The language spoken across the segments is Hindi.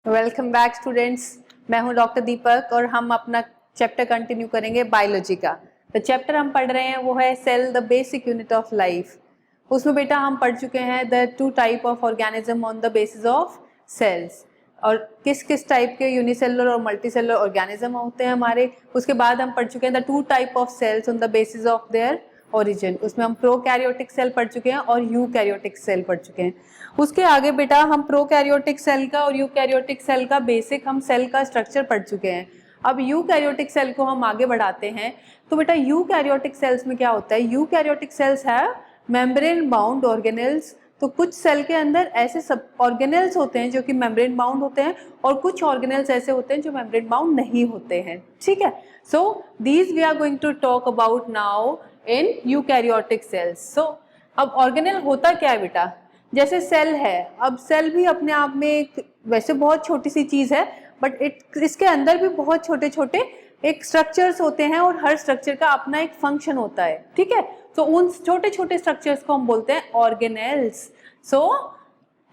Welcome back students. मैं हूं डॉक्टर दीपक और हम अपना चैप्टर कंटिन्यू करेंगे बायोलॉजी का। तो चैप्टर हम पढ़ रहे हैं वो है cell the basic unit of life. उसमें बेटा हम पढ़ चुके हैं the two type of organism on the basis of cells, और किस किस टाइप के यूनिसेलुलर और मल्टीसेलुलर ऑर्गेनिज्म होते हैं हमारे। उसके बाद हम पढ़ चुके हैं the two type of cells on the basis of their origin. उसमें हम प्रोकैरियोटिक सेल पढ़ चुके हैं और यूकैरियोटिक सेल पढ़ चुके हैं। उसके आगे बेटा हम प्रोकैरियोटिक सेल का और यूकैरियोटिक सेल का बेसिक हम सेल का स्ट्रक्चर पढ़ चुके हैं। अब यूकैरियोटिक सेल को हम आगे बढ़ाते हैं। तो बेटा यूकैरियोटिक सेल्स में क्या होता है? यूकैरियोटिक सेल्स है मेम्ब्रेन बाउंड ऑर्गेनेल्स। तो कुछ सेल के अंदर ऐसे सब ऑर्गेनेल्स होते हैं जो कि मेम्ब्रेन बाउंड होते हैं, और कुछ ऑर्गेनेल्स ऐसे होते हैं जो मेम्ब्रेन बाउंड नहीं होते हैं। ठीक है, so these we are going to talk about now in eukaryotic cells. So अब ऑर्गेनेल होता क्या है बेटा? जैसे सेल है, अब सेल भी अपने आप में एक वैसे बहुत छोटी सी चीज है, बट इसके अंदर भी बहुत छोटे छोटे एक स्ट्रक्चर्स होते हैं और हर स्ट्रक्चर का अपना एक फंक्शन होता है। ठीक है, तो उन छोटे छोटे स्ट्रक्चर्स को हम बोलते हैं organelles. So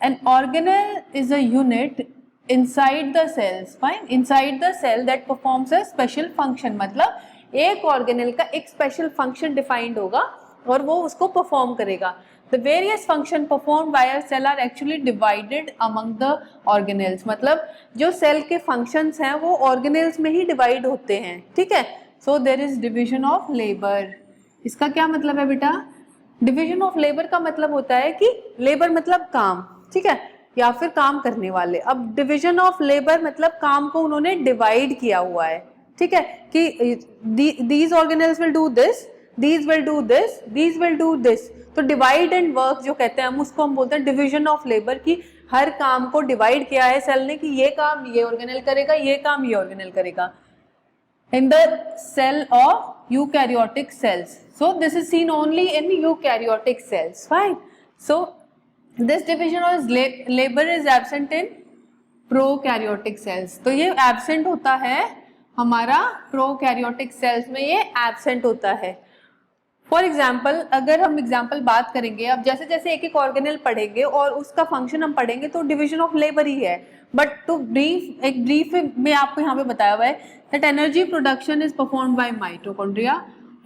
an organelle is a unit inside the cells, fine, inside the cell that performs a special function. मतलब एक ऑर्गेनेल का एक स्पेशल फंक्शन डिफाइंड होगा और वो उसको परफॉर्म करेगा। The various function performed by a cell are actually divided among the organelles। मतलब जो सेल के फंक्शंस हैं वो ऑर्गेनेल्स में ही डिवाइड होते हैं। ठीक है, so there is division of labor। इसका क्या मतलब है बेटा? डिविजन ऑफ लेबर का मतलब होता है कि लेबर मतलब काम, ठीक है, या फिर काम करने वाले। अब डिविजन ऑफ लेबर मतलब काम को उन्होंने डिवाइड किया हुआ है। ठीक है, कि these organelles will do this, these will do this, these will do this। तो डिवाइड एंड वर्क जो कहते हैं हम, उसको हम बोलते हैं डिवीजन ऑफ लेबर। की हर काम को डिवाइड किया है सेल ने कि ये काम ये ऑर्गेनेल करेगा, ये काम ये ऑर्गेनेल करेगा। In the cell of eukaryotic cells, so this is seen only in eukaryotic cells, fine. So this division of labour is absent in prokaryotic cells. तो ये एब्सेंट होता है हमारा प्रोकैरियोटिक सेल्स में, ये एब्सेंट होता है। फॉर एग्जाम्पल, अगर हम एग्जाम्पल बात करेंगे, अब जैसे जैसे एक एक ऑर्गेनेल पढ़ेंगे और उसका फंक्शन हम पढ़ेंगे तो डिवीजन ऑफ लेबर ही है। बट टू ब्रीफ, एक ब्रीफ में आपको यहाँ पे बताया हुआ है that energy production is performed by mitochondria,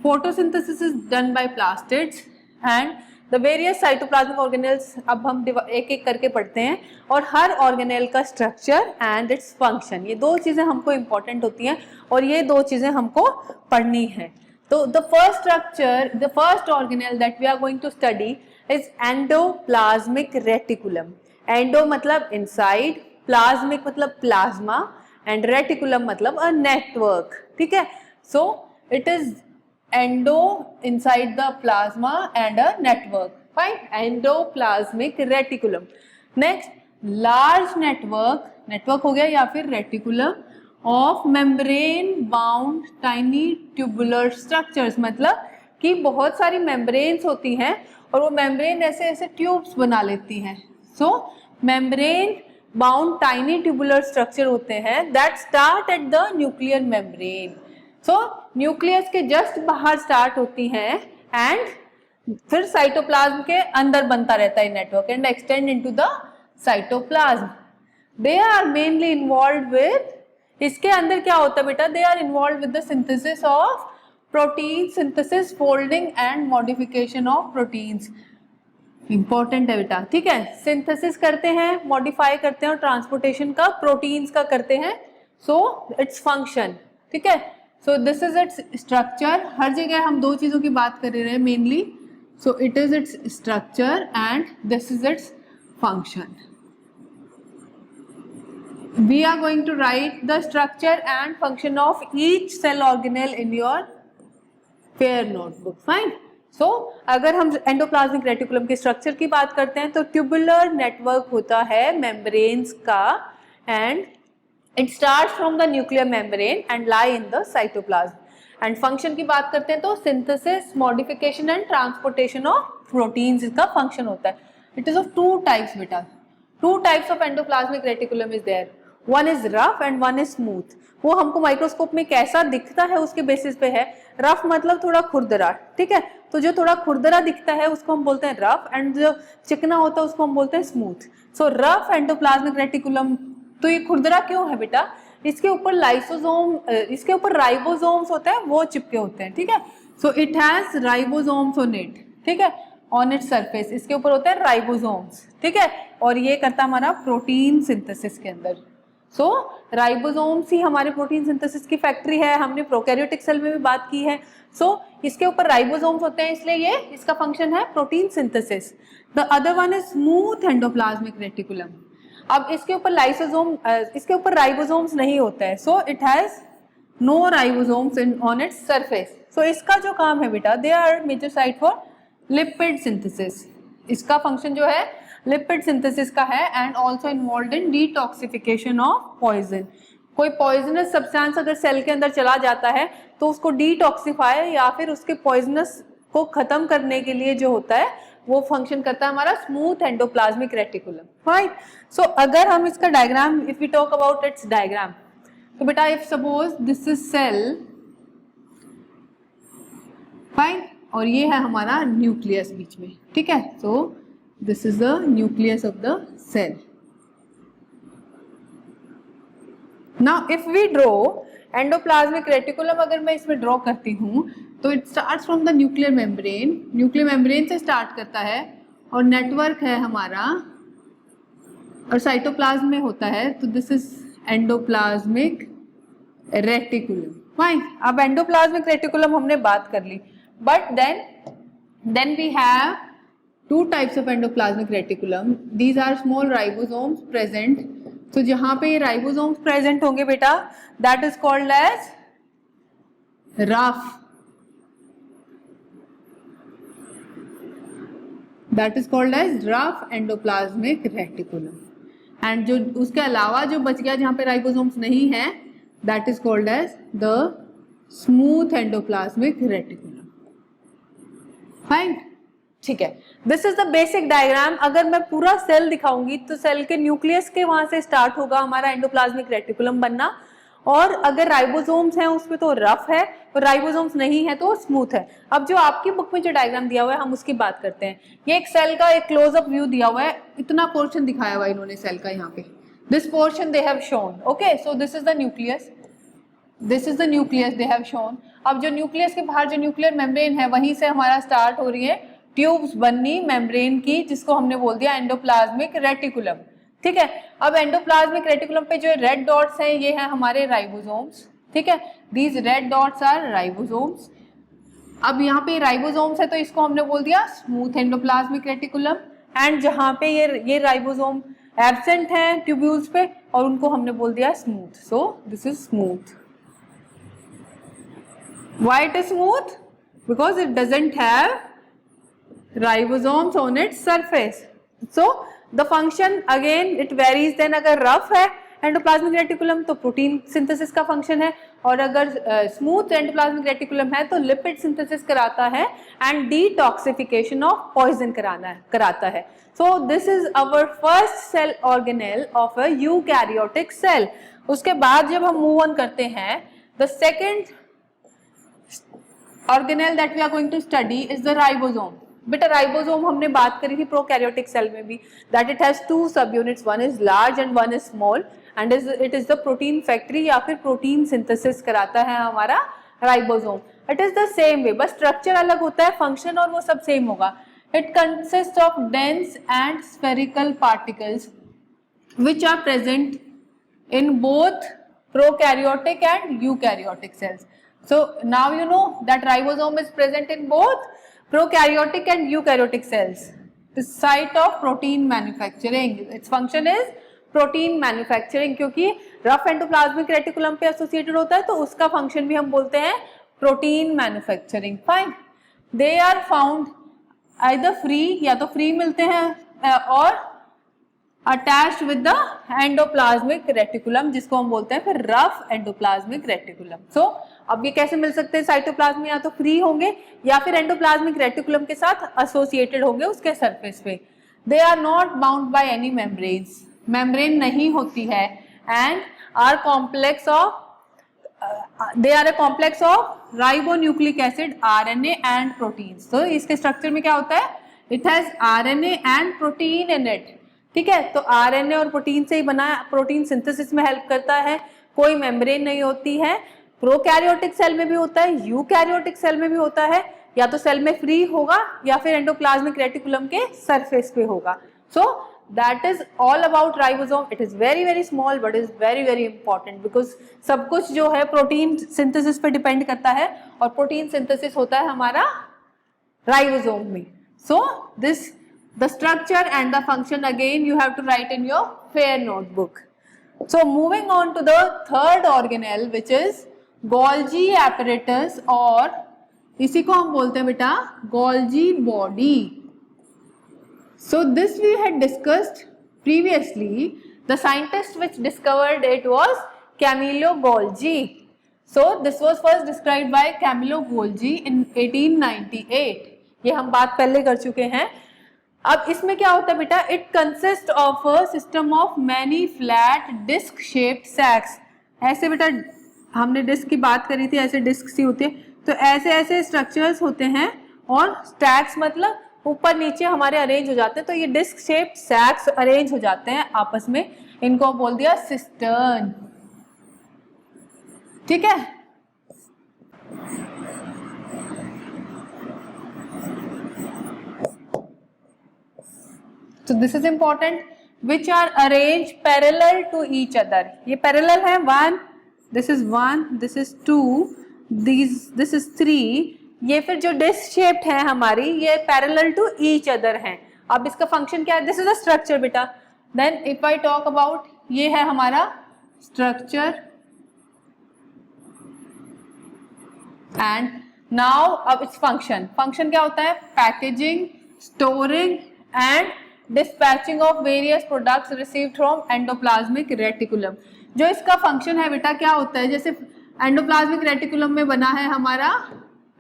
photosynthesis is done by plastids and the various cytoplasmic organelles. अब हम एक एक करके पढ़ते हैं, और हर ऑर्गेनेल का स्ट्रक्चर एंड इट्स फंक्शन, ये दो चीजें हमको इंपॉर्टेंट होती हैं और ये दो चीजें हमको पढ़नी है। So the first structure, the first organelle that we are going to study is endoplasmic reticulum। Endo मतलब inside, plasmic मतलब plasma, and reticulum मतलब a network। ठीक है, so it is endo inside the plasma and a network, fine, endoplasmic reticulum। Next, large network, network हो गया या फिर reticulum of membrane bound tiny tubular structures. मतलब कि बहुत सारी मेम्ब्रेन्स होती हैं और वो मेम्ब्रेन ऐसे ऐसे ट्यूब्स बना लेती हैं। So membrane bound tiny tubular structure होते हैं that start at the nuclear membrane. So nucleus के जस्ट बाहर स्टार्ट होती हैं एंड फिर साइटोप्लाज्म के अंदर बनता रहता है network and extend into the cytoplasm. They are mainly involve with, इसके अंदर क्या होता है बेटा? They are involve with the synthesis of protein, synthesis, folding and modification of proteins. Important है बेटा, ठीक है, सिंथेसिस करते हैं, मॉडिफाई करते हैं और ट्रांसपोर्टेशन का प्रोटीन्स का करते हैं। सो इट्स फंक्शन, ठीक है, so this is its structure. हर जगह हम दो चीजों की बात कर रहे हैं mainly. So it is its structure and this is its function. We are going to write the structure and function of each cell organelle in your fair notebook, fine। So अगर हम एंडोप्लाज्मिक रेटिकुलम के स्ट्रक्चर की बात करते हैं तो ट्यूबुलर नेटवर्क होता है मेम्ब्रेन्स का and it starts from the nuclear membrane and lie in the cytoplasm. And function की बात करते हैं तो synthesis, modification and transportation of proteins इसका फंक्शन होता है। It is of two types बेटा, two types of endoplasmic reticulum is there, one is rough and one is smooth. वो हमको माइक्रोस्कोप में कैसा दिखता है उसके बेसिस पे है। रफ मतलब थोड़ा खुरदरा, ठीक है, तो जो थोड़ा खुरदरा दिखता है उसको हम बोलते हैं रफ, एंड जो चिकना होता है उसको हम बोलते हैं स्मूथ। सो रफ एंडोप्लाज्मिक रेटिकुलम तो ये खुरदरा क्यों है बेटा? इसके ऊपर लाइसोसोम, इसके ऊपर राइबोसोम्स होते हैं, वो चिपके होते हैं, ठीक है। So it has ribosomes on it, ठीक है, ऑन इट सरफेस, इसके ऊपर होते हैं राइबोसोम्स, ठीक है, और ये करता हमारा प्रोटीन सिंथेसिस के अंदर। सो राइबोसोम्स ही हमारे प्रोटीन सिंथेसिस की फैक्ट्री है, हमने प्रोकैरियोटिक सेल में भी बात की है। सो इसके ऊपर राइबोसोम्स होते हैं, इसलिए ये इसका फंक्शन है protein synthesis. The other one is smooth endoplasmic reticulum. अब इसके ऊपर लाइसोसोम, इसके ऊपर राइबोसोम्स नहीं होता है, so it has no ribosomes on its surface. So इसका जो काम है बेटा, they are major site for lipid synthesis. इसका फंक्शन जो है लिपिड सिंथेसिस का है and also involve in detoxification of poison. कोई पॉइजनस सब्सटेंस अगर सेल के अंदर चला जाता है तो उसको डिटॉक्सिफाई या फिर उसके पॉइजनस को खत्म करने के लिए जो होता है वो फंक्शन करता है हमारा smooth endoplasmic reticulum, right. So अगर हम इसका diagram, if we talk about its diagram, तो बेटा if suppose this is cell, fine, और ये है हमारा न्यूक्लियस बीच में, ठीक है। So this is the nucleus of the cell. Now if we draw endoplasmic reticulum, अगर मैं इसमें ड्रॉ करती हूँ तो it starts from the nuclear membrane, nuclear membrane से स्टार्ट करता है और नेटवर्क है हमारा और साइटोप्लाज्म में होता है, तो this is endoplasmic reticulum, fine. अब एंडोप्लाज्मिक रेटिकुलम हमने बात कर ली, but then we have two types of endoplasmic reticulum. These are small ribosomes present. तो जहां पे ये राइबोसोम्स प्रेजेंट होंगे बेटा, that is called as rough, that is called as rough endoplasmic reticulum. And जो उसके अलावा जो बच गया जहां पे राइबोसोम्स नहीं है, that is called as the smooth endoplasmic reticulum, fine, ठीक है। This is the basic diagram. अगर मैं पूरा सेल दिखाऊंगी तो सेल के न्यूक्लियस के वहां से स्टार्ट होगा हमारा एंडोप्लाज्मिक रेटिकुलम बनना, और अगर राइबोसोम्स हैं उसमें तो रफ है और राइबोसोम्स नहीं है तो स्मूथ है। अब जो आपकी बुक में जो डायग्राम दिया हुआ है हम उसकी बात करते हैं। ये एक सेल का एक क्लोजअप व्यू दिया हुआ है, इतना पोर्शन दिखाया हुआ है इन्होंने सेल का यहाँ पे, this portion they have shown, okay. So this is the nucleus, this is the nucleus they have shown. अब जो न्यूक्लियस के बाहर जो न्यूक्लियर मेम्ब्रेन है वहीं से हमारा स्टार्ट हो रही है ट्यूब्स बननी मेम्ब्रेन की, जिसको हमने बोल दिया एंडोप्लाज्मिक रेटिकुलम, ठीक है। अब एंडोप्लाज्मिक रेटिकुलम पे जो रेड डॉट्स हैं ये हैं हमारे राइबोसोम्स, ठीक है, these red dots are ribosomes. अब यहाँ पे राइबोसोम्स है तो इसको हमने बोल दिया स्मूथ एंडोप्लाज्मिक रेटिकुलम, एंड जहाँ पे ये राइबोसोम एब्सेंट हैं ट्यूब्यूल्स पे और उनको हमने बोल दिया smooth. So this is smooth. Why it is smooth? Because it doesn't have ribosomes on its surface. So the function again it varies. Then अगर रफ है एंडोप्लाज्मिक रेटिकुलम तो प्रोटीन सिंथेसिस का फंक्शन है, और अगर स्मूथ एंडोप्लाज्मिक रेटिकुलम है तो लिपिड सिंथेसिस कराता है एंड डिटॉक्सिफिकेशन ऑफ पॉइजन कराता है। So this is our first cell organelle of a eukaryotic cell. उसके बाद जब हम मूव ऑन करते हैं, the second organelle that we are going to study is the ribosome. बेटा राइबोसोम हमने बात करी थी प्रोकैरियोटिक सेल में भी, that it has two subunits, one is large and one is small, and it is the protein factory या फिर प्रोटीन सिंथेसिस कराता है हमारा ribosome. It is the same way, बस स्ट्रक्चर अलग होता है, फंक्शन और वो सब सेम होगा। It consist of dense and spherical particles which are present in both prokaryotic and eukaryotic cells. So now you know that ribosome is present in both prokaryotic and eukaryotic cells. The site of protein manufacturing. Its function is protein manufacturing, क्योंकि रफ एंडोप्लाज्मिक रेटिकुलम पे एसोसिएटेड होता है तो उसका फंक्शन भी हम बोलते हैं protein manufacturing. Fine, they are found either free, या तो फ्री मिलते हैं और attached with the endoplasmic reticulum, जिसको हम बोलते हैं फिर रफ एंडोप्लाज्मिक रेटिकुलम। सो अब ये कैसे मिल सकते हैं साइटोप्लाज्म में, या तो फ्री होंगे या फिर एंडोप्लाज्मिक रेटिकुलम के साथ एसोसिएटेड होंगे उसके सरफेस पे। They are not bound by any membranes, membrane नहीं होती है, and are complex of they are a complex of ribonucleic acid, RNA and proteins. तो इसके स्ट्रक्चर में क्या होता है, it has RNA and protein in it. ठीक है। तो आरएनए और प्रोटीन से ही बना है, प्रोटीन सिंथेसिस में हेल्प करता है, कोई मेम्ब्रेन नहीं होती है, प्रोकैरियोटिक सेल में भी होता है, यूकैरियोटिक सेल में भी होता है, या तो सेल में फ्री होगा या फिर एंडोप्लाज्मिक रेटिकुलम के सरफेस पे होगा। So that is all about ribosome. It is very very small but is very very important, because सब कुछ जो है प्रोटीन सिंथेसिस पे डिपेंड करता है, और प्रोटीन सिंथेसिस होता है हमारा राइबोसोम में। So this the structure and the function again you have to write in your fair notebook. So moving on to the third organelle which is Golgi apparatus, और इसी को हम बोलते हैं बेटा Golgi body. So this we had discussed previously. The scientist which discovered it was Camillo Golgi. So this was first described by Camillo Golgi in 1898. ये हम बात पहले कर चुके हैं। अब इसमें क्या होता है बेटा, it consist of a system of many flat disc shaped sacs. ऐसे बेटा हमने डिस्क की बात करी थी, ऐसे डिस्क सी होती है, तो ऐसे ऐसे स्ट्रक्चर्स होते हैं, और स्टैक्स मतलब ऊपर नीचे हमारे अरेंज हो जाते हैं, तो ये डिस्क शेप्ड सैक्स अरेंज हो जाते हैं आपस में, इनको बोल दिया सिस्टर्न। ठीक है। So this is important, which are arranged parallel to each other. ये parallel है, 1, this is 1, this is 2, this is 3। ये फिर जो डिस्क शेप्ड है हमारी, ये parallel to each other हैं। अब इसका फंक्शन क्या है, this is a structure बेटा। Then if I talk about, ये है हमारा structure, and now अब इस function क्या होता है, packaging, storing and dispatching of various products received from endoplasmic reticulum. जो इसका फंक्शन है बेटा क्या होता है, जैसे एंडोप्लाज्मिक रेटिकुलम में बना है हमारा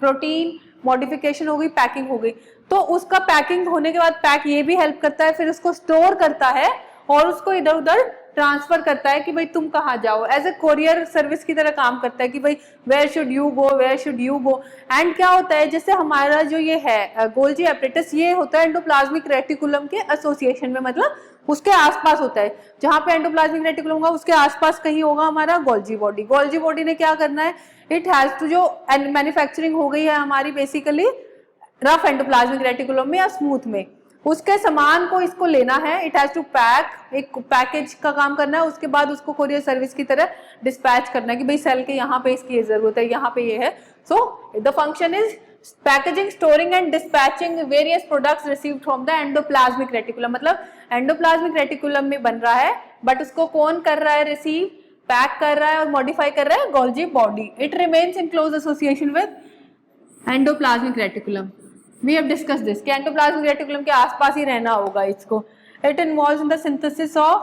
प्रोटीन, मॉडिफिकेशन हो गई, पैकिंग हो गई, तो उसका पैकिंग होने के बाद पैक ये भी हेल्प करता है, फिर उसको स्टोर करता है और उसको इधर उधर ट्रांसफर करता है कि भाई तुम कहाँ जाओ, एज ए कोरियर सर्विस की तरह काम करता है कि भाई where should you go, where should you go. And क्या होता है, जैसे हमारा जो ये है गोल्जी एपरेटस, ये होता है एंडोप्लाज्मिक रेटिकुलम के एसोसिएशन में, मतलब उसके आसपास होता है, जहां पे एंडोप्लाज्मिक रेटिकुलम होगा उसके आसपास कहीं होगा हमारा गोल्जी बॉडी। गोल्जी बॉडी ने क्या करना है, इट हैज टू, जो मैन्युफैक्चरिंग हो गई है हमारी बेसिकली रफ एंडोप्लाज्मिक रेटिकुलम में या स्मूथ में, उसके सामान को इसको लेना है, इट हैज टू पैक, एक पैकेज का काम करना है, उसके बाद उसको कोरियर सर्विस की तरह डिस्पैच करना है कि भाई सेल के यहाँ पे इसकी ये जरूरत है, यहाँ पे ये है। सो the function is packaging, storing and dispatching various products received from the endoplasmic reticulum. मतलब एंडोप्लाज्मिक रेटिकुलम में बन रहा है, बट उसको कौन कर रहा है रिसीव, पैक कर रहा है और मॉडिफाई कर रहा है Golgi body. It remains in close association with endoplasmic reticulum. We have discussed this कि एंडोप्लाज्मिक रेटिकुलम के आसपास ही रहना होगा इसको। It involves in the synthesis of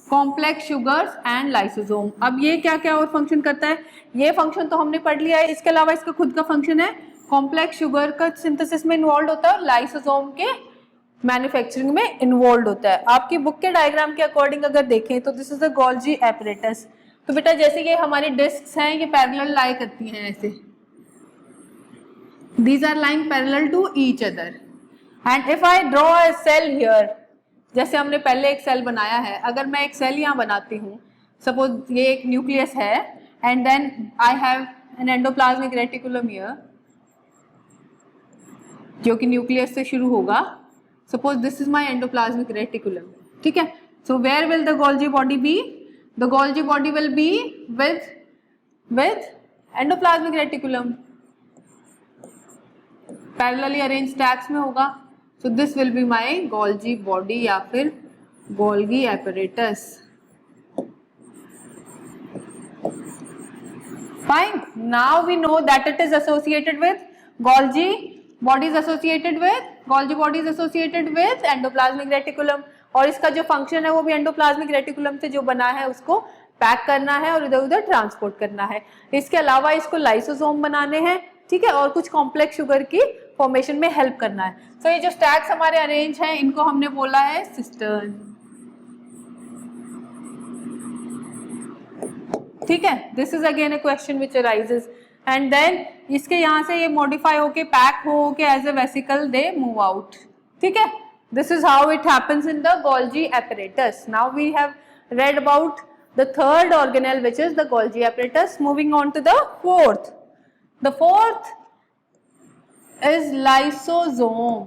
complex sugars and lysosome। अब ये क्या क्या और फंक्शन करता है, ये फंक्शन तो हमने पढ़ लिया है, इसके अलावा इसका खुद का फंक्शन है, कॉम्प्लेक्स शुगर का सिंथेसिस में इन्वॉल्व होता है और लाइसोसोम के मैन्युफैक्चरिंग में इन्वॉल्व होता है। आपकी बुक के डायग्राम के अकॉर्डिंग अगर देखें तो this is the Golgi apparatus. तो बेटा जैसे ये हमारी डिस्क्स हैं, ये पैरेलल लाई करती हैं ऐसे, these are lying parallel to each other, and if I draw a cell here, जैसे हमने पहले एक सेल बनाया है, अगर मैं एक सेल यहाँ बनाती हूँ, सपोज ये एक न्यूक्लियस है, and then I have an endoplasmic reticulum here, जो कि न्यूक्लियस से शुरू होगा। Suppose this is my endoplasmic reticulum, ठीक है। So where will the Golgi body be, the Golgi body will be with endoplasmic reticulum, parallelly arrange stacks में होगा। So this will be my Golgi body या फिर Golgi apparatus. Fine, now we know that it is associated with Golgi body, is associated with Golgi body, is associated with endoplasmic reticulum, और इसका जो फंक्शन है वो भी एंडोप्लाज्मिक रेटिकुलम से जो बना है उसको पैक करना है और इधर उधर ट्रांसपोर्ट करना है। इसके अलावा इसको लाइसोसोम बनाने हैं, ठीक है, और कुछ कॉम्प्लेक्स शुगर की फॉर्मेशन में हेल्प करना है। तो ये जो स्टैक्स हमारे अरेंज हैं इनको हमने बोला है सिस्टर्न, ठीक है। This is again a question which arises, and then इसके यहाँ से ये मॉडिफाई होके पैक होके as a vesicle they move out, ठीक है। This is how it happens in the Golgi apparatus. Now we have read about the third organelle, which is the Golgi apparatus. Moving on to the fourth. The fourth is lysosome.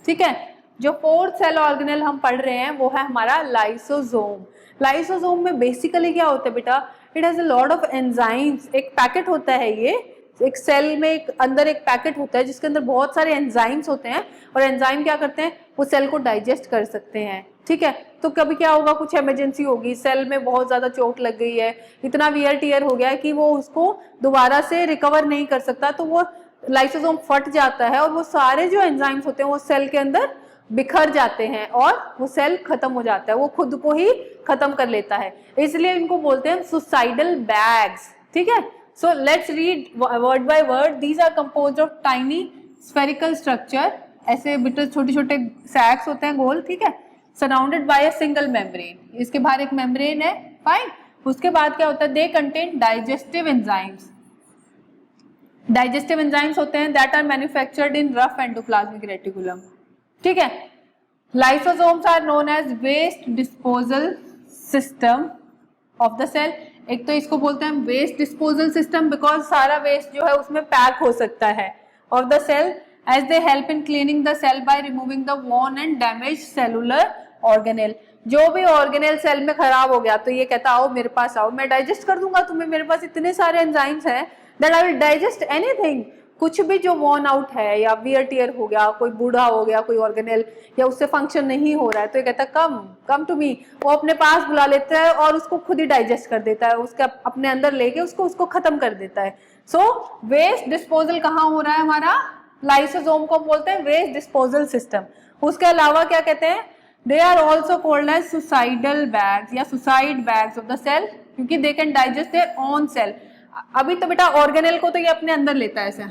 ठीक है, जो फोर्थ सेल ऑर्गेनेल हम पढ़ रहे हैं वो है हमारा लाइसोसोम. लाइसोसोम में बेसिकली क्या होता है बेटा, it has a lot of enzymes. एक पैकेट होता है, ये एक सेल में एक अंदर एक पैकेट होता है जिसके अंदर बहुत सारे एंजाइम्स होते हैं, और एंजाइम क्या करते हैं, वो सेल को डाइजेस्ट कर सकते हैं. ठीक है, तो कभी क्या होगा, कुछ इमरजेंसी होगी, सेल में बहुत ज्यादा चोट लग गई है, इतना वियर टियर हो गया है कि वो उसको दोबारा से रिकवर नहीं कर सकता, तो वो लाइसोसोम फट जाता है और वो सारे जो एंजाइम्स होते हैं वो सेल के अंदर बिखर जाते हैं और वो सेल खत्म हो जाता है, वो खुद को ही खत्म कर लेता है. इसलिए इनको बोलते हैं सुसाइडल बैग्स. ठीक है, so let's read word by word. These are composed of tiny spherical structure. ऐसे बिल्कुल छोटे छोटे सैक्स होते हैं गोल. ठीक है, surrounded by a single membrane. इसके बाहर एक मेम्ब्रेन है. फाइन. उसके बाद क्या होता है, they contain digestive enzymes. Digestive enzymes होते हैं that are manufactured in rough endoplasmic reticulum. ठीक है, lysosomes are known as waste disposal system of the cell. एक तो इसको बोलते हैं वेस्ट डिस्पोजल सिस्टम बिकॉज सारा वेस्ट जो है उसमें पैक हो सकता है of the cell, as they help in cleaning the cell by removing the worn and damage cellular organelle. जो भी ऑर्गेनेल सेल में खराब हो गया तो ये कहता आओ मेरे पास आओ, मैं डाइजेस्ट कर दूंगा तुम्हें, मेरे पास इतने सारे एंजाइम्स हैं that I will digest anything. कुछ भी जो वॉर्न आउट है या वियर टियर हो गया, कोई बूढ़ा हो गया कोई ऑर्गेनेल या उससे फंक्शन नहीं हो रहा है, तो ये कहता है कम टू मी. वो अपने पास बुला लेता है और उसको खुद ही डाइजेस्ट कर देता है, उसका अपने अंदर लेके उसको खत्म कर देता है. सो वेस्ट डिस्पोजल कहाँ हो रहा है हमारा, लाइसोसोम को बोलते हैं वेस्ट डिस्पोजल सिस्टम. उसके अलावा क्या कहते हैं, they are also called as suicidal bags या suicide bags of the cell, क्योंकि they can digest their own cell. अभी तो बेटा ऑर्गेनेल को तो ये अपने अंदर लेता है ऐसा.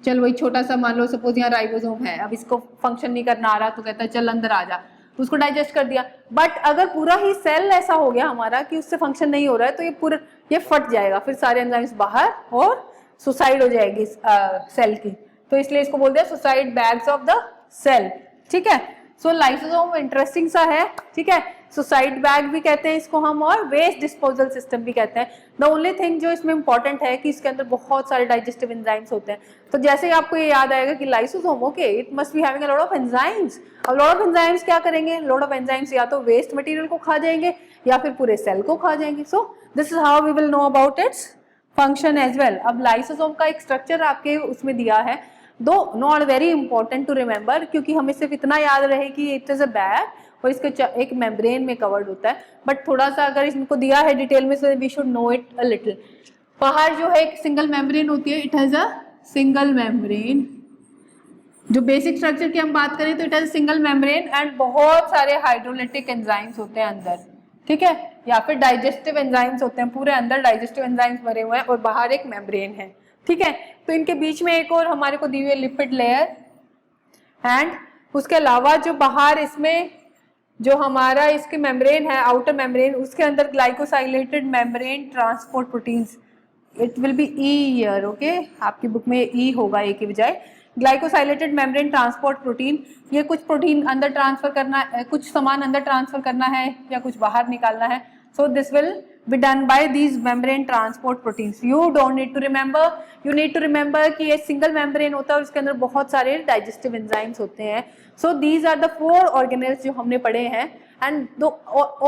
चल वही छोटा सा मान लो सपोज यहाँ राइबोसोम है, अब इसको फंक्शन नहीं करना आ रहा तो कहता है चल अंदर आ जा, तो उसको डाइजेस्ट कर दिया. बट अगर पूरा ही सेल ऐसा हो गया हमारा कि उससे फंक्शन नहीं हो रहा है तो ये पूरा ये फट जाएगा, फिर सारे एंजाइम्स बाहर और सुसाइड हो जाएगी सेल की. तो इसलिए इसको बोलते हैं suicide bags of the cell. ठीक है, सो लाइसोसोम इंटरेस्टिंग सा है. ठीक है, सुसाइड बैग भी कहते हैं इसको हम, और वेस्ट डिस्पोजल सिस्टम भी कहते हैं. द ओनली थिंग जो इसमें इंपॉर्टेंट है कि इसके अंदर बहुत सारे डाइजेस्टिव एंजाइम्स होते हैं. तो जैसे ही आपको ये याद आएगा कि lysosome okay it must be having a lot of enzymes. अब लॉट ऑफ एंजाइम्स क्या करेंगे, लॉट ऑफ एंजाइम्स या तो वेस्ट मटेरियल को खा जाएंगे या फिर पूरे सेल को खा जाएंगे. So this is how we will know about its function as well. अब लाइसोसोम का एक स्ट्रक्चर आपके उसमें दिया है, though not very important to remember, क्योंकि हमें सिर्फ इतना याद रहे कि इट इज अ बैग और इसके एक मेम्ब्रेन में कवर्ड होता है. बट थोड़ा सा अगर इसको दिया है डिटेल में so we should know it a little. बाहर जो है एक सिंगल मेम्ब्रेन होती है, it has a single membrane. जो बेसिक स्ट्रक्चर की हम बात करें तो it has single membrane and बहुत सारे हाइड्रोलिटिक एंजाइम्स होते हैं अंदर. ठीक है, या फिर डाइजेस्टिव एंजाइम्स होते हैं, पूरे अंदर डाइजेस्टिव एंजाइम्स भरे हुए हैं और बाहर एक मेम्ब्रेन है. ठीक है, तो इनके बीच में एक और हमारे को दी हुई है लिपिड लेयर. एंड उसके अलावा जो बाहर इसमें जो हमारा इसके मेम्ब्रेन है आउटर मेम्ब्रेन, उसके अंदर glycosylated membrane transport proteins, it will be E here. Okay, आपकी बुक में ई होगा ए की बजाय. ग्लाइकोसाइलेटेड मेम्ब्रेन ट्रांसपोर्ट प्रोटीन, ये कुछ प्रोटीन अंदर ट्रांसफर करना, कुछ सामान अंदर ट्रांसफर करना है या कुछ बाहर निकालना है. So this will be done by these membrane transport proteins. You don't need to remember, you need to remember कि ये single membrane होता है और इसके अंदर बहुत सारे digestive enzymes होते हैं. So these are the 4 organelles जो हमने पढ़े हैं and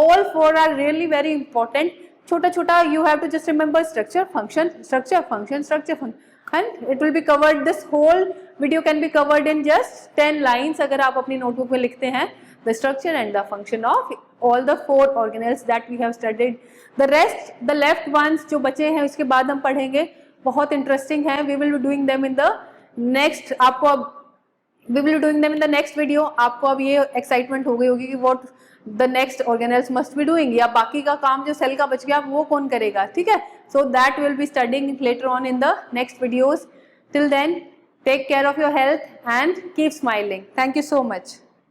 all 4 are really very important. छोटा छोटा you have to just remember structure, function, structure, function, structure, function, and it will be covered. This whole video can be covered in just 10 lines अगर आप अपनी notebook में लिखते हैं the structure and the function of all the 4 organelles that we have studied. The rest, the left ones जो बचे हैं उसके बाद हम पढ़ेंगे, बहुत इंटरेस्टिंग है. We will be doing them in the next. आपको अब we will be doing them in the next video. आपको अब ये एक्साइटमेंट हो गई होगी कि what the next organelles must be doing, या बाकी का काम जो सेल का बच गया वो कौन करेगा. ठीक है, so that we will be studying later on in the next videos. Till then, take care of your health and keep smiling. Thank you so much.